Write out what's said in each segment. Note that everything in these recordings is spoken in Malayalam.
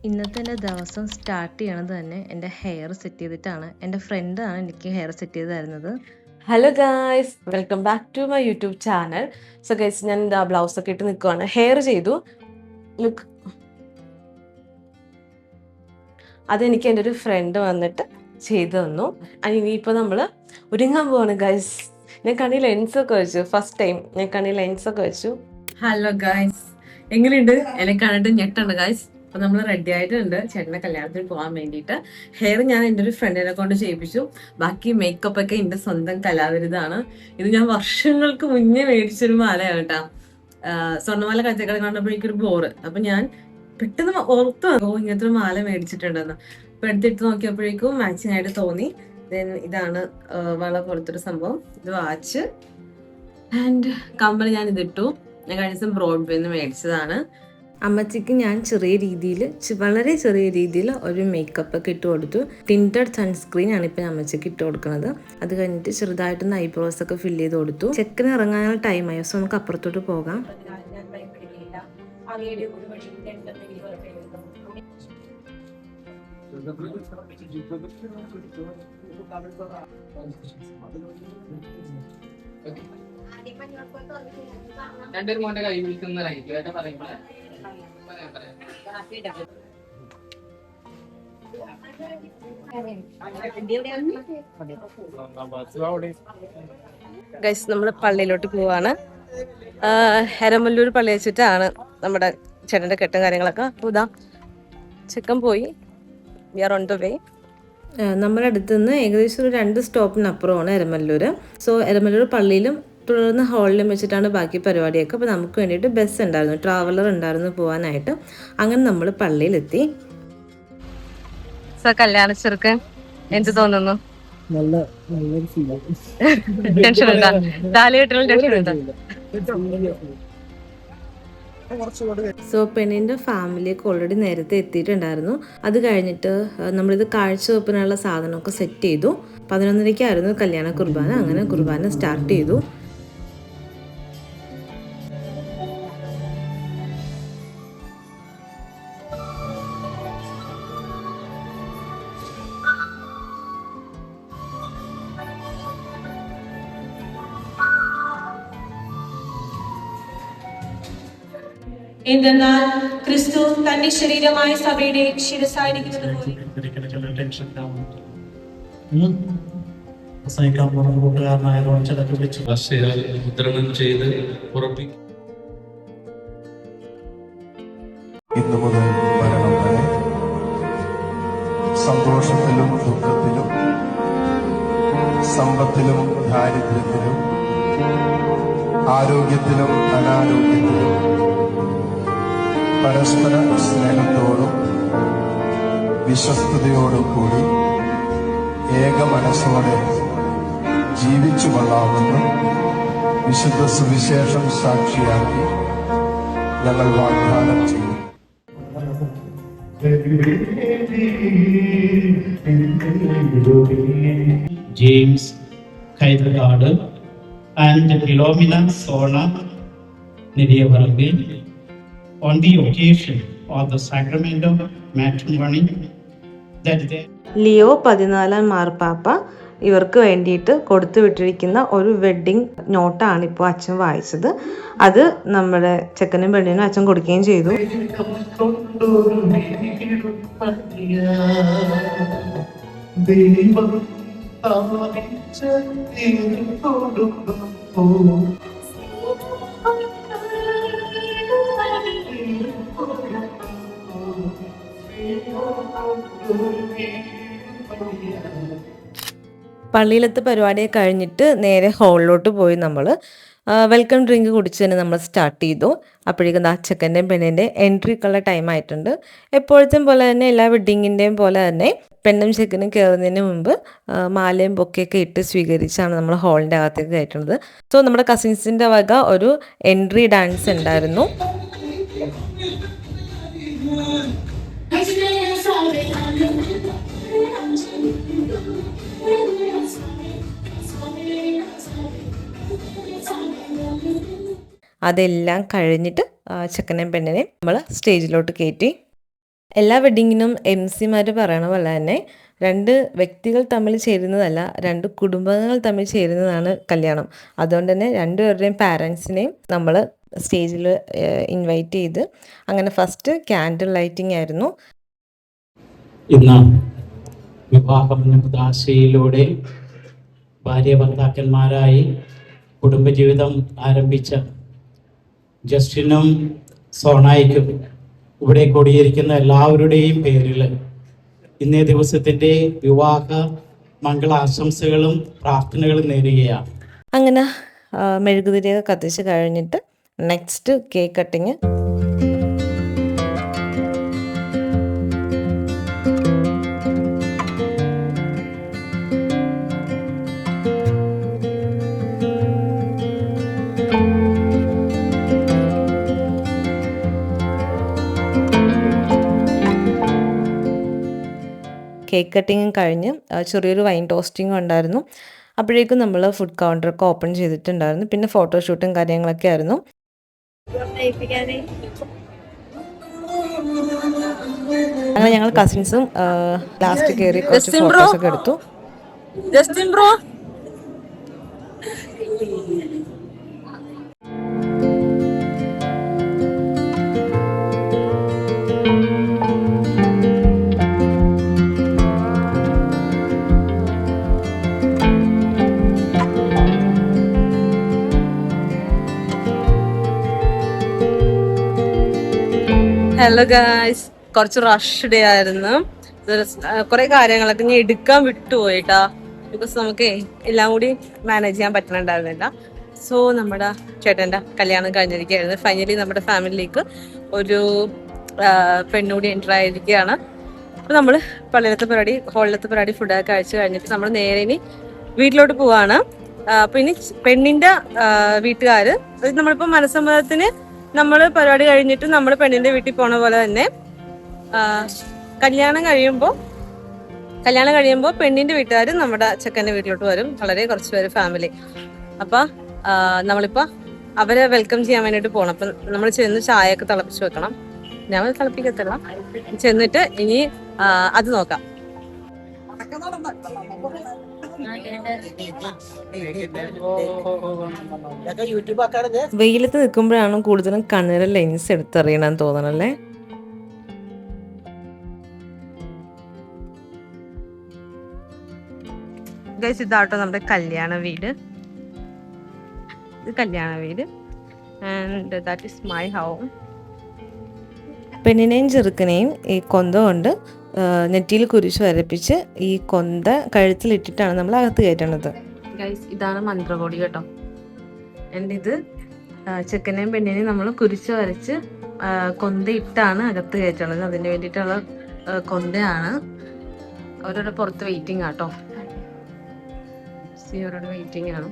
ഇന്നത്തെ എൻ്റെ ദിവസം സ്റ്റാർട്ട് ചെയ്യണത് തന്നെ എൻ്റെ ഹെയർ സെറ്റ് ചെയ്തിട്ടാണ്. എൻ്റെ ഫ്രണ്ടാണ് എനിക്ക് ഹെയർ സെറ്റ് ചെയ്ത് തരുന്നത്. Hello guys, welcome back to my YouTube channel. So guys, ഞാൻ എന്താ ബ്ലൗസൊക്കെ ഇട്ട് നിൽക്കുവാണ്. ഹെയർ ചെയ്തു. ലുക്ക്, അതെനിക്ക് എൻ്റെ ഒരു ഫ്രണ്ട് വന്നിട്ട് ചെയ്തു തന്നു. ഇനിയിപ്പോൾ നമ്മൾ ഒരുങ്ങാൻ പോവാണ് ഗൈസ്. ഞാൻ കണ്ണിൽ ലെൻസൊക്കെ വെച്ചു. ഫസ്റ്റ് ടൈം ഞാൻ കണ്ണിൽ ലെൻസൊക്കെ വെച്ചു. ഹലോ ഗായ്സ്, എങ്ങനെയുണ്ട്? എന്നെ കണ്ടിട്ട് ഞെട്ടുണ്ട് ഗായ്സ്. അപ്പൊ നമ്മൾ റെഡി ആയിട്ടുണ്ട് ചേട്ടന്റെ കല്യാണത്തിന് പോകാൻ വേണ്ടിയിട്ട്. ഹെയർ ഞാൻ എൻ്റെ ഒരു ഫ്രണ്ടിനെ കൊണ്ട് ചെയ്യിപ്പിച്ചു. ബാക്കി മേക്കപ്പ് ഒക്കെ എൻ്റെ സ്വന്തം കലാവിരുതാണ്. ഇത് ഞാൻ വർഷങ്ങൾക്ക് മുന്നേ മേടിച്ചൊരു മാലയാണ് കേട്ടാ. സ്വർണ്ണമാല കച്ചവടം കണ്ടപ്പോഴേക്കൊരു ബോറ്. അപ്പൊ ഞാൻ പെട്ടെന്ന് ഓർത്തു ഇങ്ങനത്തെ ഒരു മാല മേടിച്ചിട്ടുണ്ടെന്ന്. അപ്പൊ എടുത്തിട്ട് നോക്കിയപ്പോഴേക്കും മാച്ചിങ് ആയിട്ട് തോന്നി. ദെൻ ഇതാണ് വള പോലത്തൊരു സംഭവം. ഇത് വാച്ച് ആൻഡ് കമ്പനി ഞാൻ ഇതിട്ടു. ഞാൻ കഴിഞ്ഞ ദിവസം ബ്രോഡ്വേന്ന് മേടിച്ചതാണ്. അമ്മച്ചിക്ക് ഞാൻ വളരെ ചെറിയ രീതിയിൽ ഒരു മേക്കപ്പ് ഒക്കെ ഇട്ട് കൊടുത്തു. ടിൻറ്റഡ് സൺസ്ക്രീൻ ആണ് ഇപ്പം അമ്മച്ചിക്ക് ഇട്ട് കൊടുക്കുന്നത്. അത് കഴിഞ്ഞിട്ട് ചെറുതായിട്ടൊന്ന് ഐബ്രോസ് ഒക്കെ ഫില്ല് ചെയ്ത് കൊടുത്തു. ചെക്കന് ഇറങ്ങാനുള്ള ടൈമായി. സോ നമുക്ക് അപ്പുറത്തോട്ട് പോകാം. രണ്ടൊരു മോന്റെ കൈ വിളിക്കുന്നതായിരിക്കും പറയുമ്പോൾ ഗൈസ്, നമ്മൾ പള്ളിയിലോട്ട് പോവാണ്. എരമല്ലൂർ പള്ളി വെച്ചിട്ടാണ് നമ്മുടെ ചേട്ടൻ്റെ കെട്ടും കാര്യങ്ങളൊക്കെ. അപ്പോൾ ഇതാ ചെക്കൻ പോയി. We are on the way. നമ്മുടെ അടുത്ത് നിന്ന് ഏകദേശം ഒരു 2 സ്റ്റോപ്പിനപ്പുറമാണ് എരമല്ലൂർ. സോ എരമല്ലൂർ പള്ളിയിലും തുടർന്ന് ഹാളിലും വെച്ചിട്ടാണ് ബാക്കി പരിപാടിയൊക്കെ. അപ്പോൾ നമുക്ക് വേണ്ടിയിട്ട് ബസ് ഉണ്ടായിരുന്നു, ട്രാവലർ ഉണ്ടായിരുന്നു പോകാനായിട്ട്. അങ്ങനെ നമ്മൾ പള്ളിയിലെത്തി. സോ കല്യാണ ചെറുക്കൻ എന്ത് തോന്നുന്നു? ടെൻഷൻ ഉണ്ടോ? താലികെട്ടിലും ടെൻഷൻ ഉണ്ടോ? സോ പെണ്ണിൻ്റെ ഫാമിലിയൊക്കെ ഓൾറെഡി നേരത്തെ എത്തിയിട്ടുണ്ടായിരുന്നു. അത് കഴിഞ്ഞിട്ട് നമ്മളിത് കാഴ്ചവെപ്പിനുള്ള സാധനമൊക്കെ സെറ്റ് ചെയ്തു. 11:30 കല്യാണ കുർബാന. അങ്ങനെ കുർബാന സ്റ്റാർട്ട് ചെയ്തു. എന്തെന്നാൽ ക്രിസ്തു തന്റെ ശരീരമായ സഭയുടെ ശിരസായിരിക്കുന്നത് ഇന്നു മുതൽ മരണം വരെ സന്തോഷത്തിലും ദുഃഖത്തിലും സമ്പത്തിലും ദാരിദ്ര്യത്തിലും ആരോഗ്യത്തിലും അനാരോഗ്യത്തിലും പരസ്പര സ്നേഹത്തോടും വിശ്വസ്തയോടും കൂടി ഏക മനസ്സോടെ ജീവിച്ചു കൊള്ളാമെന്നും വിശുദ്ധ സുവിശേഷം സാക്ഷിയാക്കി ഞങ്ങൾ വാഗ്ദാനം ചെയ്യും. James Kaitragadu and Philomena Sona Nidyavarambin on the occasion of the sacrament of matrimony that they Leo 14 മാർപ്പാപ്പ ഇവർക്ക് വേണ്ടിയിട്ട് കൊടുത്തു വിട്ടിരിക്കുന്ന ഒരു വെഡ്ഡിങ് നോട്ടാണ് ഇപ്പോൾ അച്ഛൻ വായിച്ചത്. അത് നമ്മുടെ ചെക്കനും പെണ്ണിനും അച്ഛൻ കൊടുക്കുകയും ചെയ്തു. പള്ളിയിലത്തെ പരിപാടിയൊക്കെ കഴിഞ്ഞിട്ട് നേരെ ഹാളിലോട്ട് പോയി നമ്മൾ വെൽക്കം ഡ്രിങ്ക് കുടിച്ച് തന്നെ നമ്മൾ സ്റ്റാർട്ട് ചെയ്തു. അപ്പോഴേക്കും ചെക്കൻ്റെയും പെണ്ണിൻ്റെയും എൻട്രിക്കുള്ള ടൈം ആയിട്ടുണ്ട്. എപ്പോഴത്തെയും പോലെ തന്നെ എല്ലാ വെഡ്ഡിങ്ങിൻ്റെയും പോലെ തന്നെ പെണ്ണും ചെക്കനും കയറുന്നതിന് മുമ്പ് മാലയും ബൊക്കെയൊക്കെ ഇട്ട് സ്വീകരിച്ചാണ് നമ്മൾ ഹാളിൻ്റെ അകത്തേക്ക് കയറ്റുന്നത്. സോ നമ്മുടെ കസിൻസിൻ്റെ വക ഒരു എൻട്രി ഡാൻസ് ഉണ്ടായിരുന്നു. അതെല്ലാം കഴിഞ്ഞിട്ട് ചെക്കനെയും പെണ്ണിനെയും നമ്മൾ സ്റ്റേജിലോട്ട് കയറ്റി. എല്ലാ വെഡ്ഡിങ്ങിനും MC മാർ പറയണ പോലെ തന്നെ 2 വ്യക്തികൾ തമ്മിൽ ചേരുന്നതല്ല, 2 കുടുംബങ്ങൾ തമ്മിൽ ചേരുന്നതാണ് കല്യാണം. അതുകൊണ്ട് തന്നെ 2 പേരുടെയും പാരൻസിനെയും നമ്മൾ സ്റ്റേജിൽ ഇൻവൈറ്റ് ചെയ്ത് അങ്ങനെ ഫസ്റ്റ് ക്യാൻഡിൽ ലൈറ്റിംഗ് ആയിരുന്നു. ഇന്ന് വിവാഹം ദാശയിലൂടെ ഭാര്യ ഭർത്താക്കന്മാരായി കുടുംബജീവിതം ആരംഭിച്ച ജസ്റ്റിനും സോണായിക്കും ഇവിടെ കൂടിയിരിക്കുന്ന എല്ലാവരുടെയും പേരിൽ ഇന്നേ ദിവസത്തിൻ്റെ വിവാഹ മംഗളാശംസകളും പ്രാർത്ഥനകളും നേരുകയാണ്. അങ്ങനെ മെഴുകുതിരിയൊക്കെ കത്തിച്ച് കഴിഞ്ഞിട്ട് നെക്സ്റ്റ് കേക്ക് കട്ടിങ്. കേക്ക് കട്ടിങ്ങും കഴിഞ്ഞ് ചെറിയൊരു വൈൻ ടോസ്റ്റിങ്ങും ഉണ്ടായിരുന്നു. അപ്പോഴേക്കും നമ്മൾ ഫുഡ് കൗണ്ടറൊക്കെ ഓപ്പൺ ചെയ്തിട്ടുണ്ടായിരുന്നു. പിന്നെ ഫോട്ടോഷൂട്ടും കാര്യങ്ങളൊക്കെ ആയിരുന്നു. അങ്ങനെ ഞങ്ങൾ കസിൻസും ലാസ്റ്റ് കയറി കുറച്ച് ഫോട്ടോസൊക്കെ എടുത്തു. ജസ്റ്റിൻ ബ്രോ ഹലോ ഗായ്സ്, കുറച്ച് റഷ് ഡേ ആയിരുന്നു. കുറെ കാര്യങ്ങളൊക്കെ ഞാൻ എടുക്കാൻ വിട്ടുപോയിട്ടാ, ബിക്കോസ് നമുക്ക് എല്ലാം കൂടി മാനേജ് ചെയ്യാൻ പറ്റുന്നുണ്ടായിരുന്നില്ല. സോ നമ്മുടെ ചേട്ടൻ്റെ കല്യാണം കഴിഞ്ഞിരിക്കുകയായിരുന്നു. ഫൈനലി നമ്മുടെ ഫാമിലിയിലേക്ക് ഒരു പെണ്ണുകൂടി എൻ്റർ ആയിരിക്കുകയാണ്. അപ്പോൾ നമ്മൾ പള്ളിയിലത്തെ പരിപാടി, ഹോളിലത്തെ പരിപാടി ഫുഡൊക്കെ കഴിച്ച് കഴിഞ്ഞിട്ട് നമ്മൾ നേരെ ഇനി വീട്ടിലോട്ട് പോവാണ്. അപ്പോൾ ഇനി പെണ്ണിൻ്റെ വീട്ടുകാർ, നമ്മളിപ്പോൾ മനസ്സമ്മതത്തിന് നമ്മൾ പരിപാടി കഴിഞ്ഞിട്ട് നമ്മൾ പെണ്ണിന്റെ വീട്ടിൽ പോണ പോലെ തന്നെ കല്യാണം കഴിയുമ്പോൾ പെണ്ണിന്റെ വീട്ടുകാർ നമ്മുടെ ചെക്കൻ്റെ വീട്ടിലോട്ട് വരും. വളരെ കുറച്ച് പേര് ഫാമിലി. അപ്പൊ നമ്മളിപ്പോ അവരെ വെൽക്കം ചെയ്യാൻ വേണ്ടിട്ട് പോകണം. അപ്പൊ നമ്മൾ ചെന്ന് ചായയൊക്കെ തിളപ്പിച്ച് വെക്കണം. ഞാൻ തിളപ്പിക്കത്തില്ല, ചെന്നിട്ട് ഇനി അത് നോക്കാം. വെയിലത്ത് നിൽക്കുമ്പോഴാണ് കൂടുതലും കണ്ണിലെ ലെൻസ് എടുത്തറിയണമെന്ന് തോന്നണല്ലേ. ഇതാട്ടോ നമ്മുടെ കല്യാണ വീട്. ഇത് കല്യാണ വീട് and that is my home. പെണ്ണിനെയും ചെറുക്കനെയും ഈ കൊന്ത കൊണ്ട് നെറ്റിയിൽ കുരിശ് വരപ്പിച്ച് ഈ കൊന്ത കഴുത്തിലിട്ടിട്ടാണ് നമ്മൾ അകത്ത് കയറ്റണത്. ഗൈസ്, ഇതാണ് മന്ത്രകോടി കേട്ടോ. ആൻഡ് ഇത് ചെക്കനെയും പെണ്ണിനെയും നമ്മൾ കുരിശ് വരച്ച് കൊന്ത ഇട്ടാണ് അകത്ത് കയറ്റണത്. അതിന് വേണ്ടിയിട്ടുള്ള കൊന്തയാണ്. അവരവിടെ പുറത്ത് വെയിറ്റിംഗ് ആട്ടോ. അവരോട് വെയിറ്റിംഗ് ആണ്.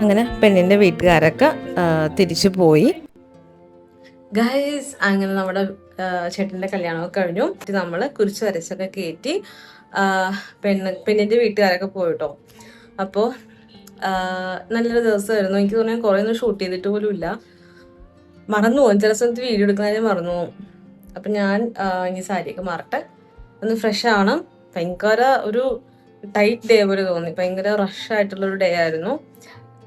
അങ്ങനെ പെണ്ണിൻ്റെ വീട്ടുകാരൊക്കെ തിരിച്ചു പോയി. ഗൈസ്, അങ്ങനെ നമ്മുടെ ചേട്ടൻ്റെ കല്യാണമൊക്കെ കഴിഞ്ഞു. നമ്മൾ കുരിശ് വരച്ചൊക്കെ കയറ്റി പെണ്ണിൻ്റെ വീട്ടുകാരൊക്കെ പോയിട്ടോ. അപ്പോൾ നല്ലൊരു ദിവസമായിരുന്നു. എനിക്ക് തോന്നുന്നു കുറേ ഒന്നും ഷൂട്ട് ചെയ്തിട്ട് പോലും ഇല്ല, മറന്നു പോകും ചില സമയത്ത് വീഡിയോ എടുക്കുന്നതിന് മറന്നു പോകും. അപ്പം ഞാൻ ഇനി സാരിയൊക്കെ മാറട്ടെ, ഒന്ന് ഫ്രഷ് ആവണം. ഭയങ്കര ഒരു ടൈറ്റ് ഡേ പോലെ തോന്നി, ഭയങ്കര റഷായിട്ടുള്ളൊരു ഡേ ആയിരുന്നു.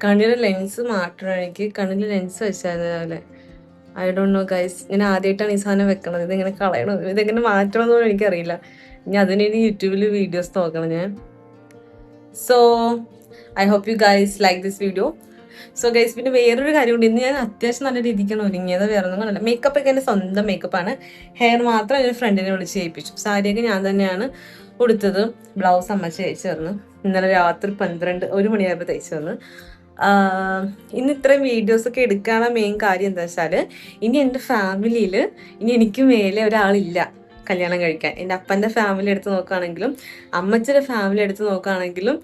കണ്ണിലെ ലെൻസ് മാറ്റണം, എനിക്ക് കണ്ണിലെ ലെൻസ് വെച്ചായിരുന്നു രാവിലെ. ഐ ഡോണ്ട് നോ ഗൈസ്, ഞാൻ ആദ്യമായിട്ടാണ് ഈ സാധനം വെക്കണത്. ഇതെങ്ങനെ കളയണം, ഇതെങ്ങനെ മാറ്റണം എന്നൊന്നും എനിക്കറിയില്ല. ഇനി അതിന് യൂട്യൂബിൽ വീഡിയോസ് നോക്കണം ഞാൻ. So I hope you guys like this video. So guys, പിന്നെ വേറൊരു കാര്യമുണ്ട്, ഇന്ന് ഞാൻ അത്യാവശ്യം നല്ല രീതിക്കാണ് ഒരുങ്ങിയത്, വേറെ ഒന്നും കണ്ടില്ല. മേക്കപ്പ് ഒക്കെ എൻ്റെ സ്വന്തം മേക്കപ്പാണ്. ഹെയർ മാത്രം എൻ്റെ ഫ്രണ്ടിനെ വിളിച്ച് ചെയ്യിപ്പിച്ചു. സാരിയൊക്കെ ഞാൻ തന്നെയാണ് ഉടുത്തത്. ബ്ലൗസ് അമ്മച്ചി തയ്ച്ചു തന്നു. ഇന്നലെ രാത്രി 1 മണിയായപ്പോൾ തയ്ച്ചു തന്നു. ഇന്ന് ഇത്രയും വീഡിയോസൊക്കെ എടുക്കാനുള്ള മെയിൻ കാര്യം എന്താ വെച്ചാൽ, ഇനി എൻ്റെ ഫാമിലിയിൽ ഇനി എനിക്ക് മേലെ ഒരാളില്ല കല്യാണം കഴിക്കാൻ. എൻ്റെ അപ്പൻ്റെ ഫാമിലി എടുത്ത് നോക്കുകയാണെങ്കിലും അമ്മച്ചിയുടെ ഫാമിലി എടുത്ത് നോക്കുകയാണെങ്കിലും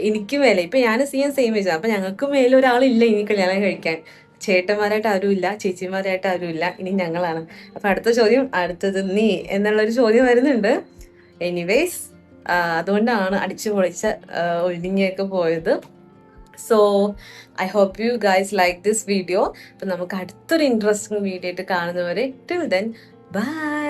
എനിക്ക് മേലെ ഇപ്പം ഞാൻ സെയിം ഏജ്, അപ്പം ഞങ്ങൾക്ക് മേലെ ഒരാളില്ല ഇനി കല്യാണം കഴിക്കാൻ. ചേട്ടന്മാരായിട്ട് ആരുമില്ല, ചേച്ചിമാരായിട്ട് ആരുമില്ല, ഇനി ഞങ്ങളാണ്. അപ്പം അടുത്തത് നീ എന്നുള്ളൊരു ചോദ്യം വരുന്നുണ്ട്. എനിവേസ്, അതുകൊണ്ടാണ് അടിച്ചു പൊളിച്ച ഒരുങ്ങിയൊക്കെ പോയത്. So I hope you guys like this video. അപ്പം നമുക്ക് അടുത്തൊരു ഇൻട്രസ്റ്റിംഗ് വീഡിയോ ആയിട്ട് കാണുന്നവരെ ടിൽ ദെൻ ബൈ.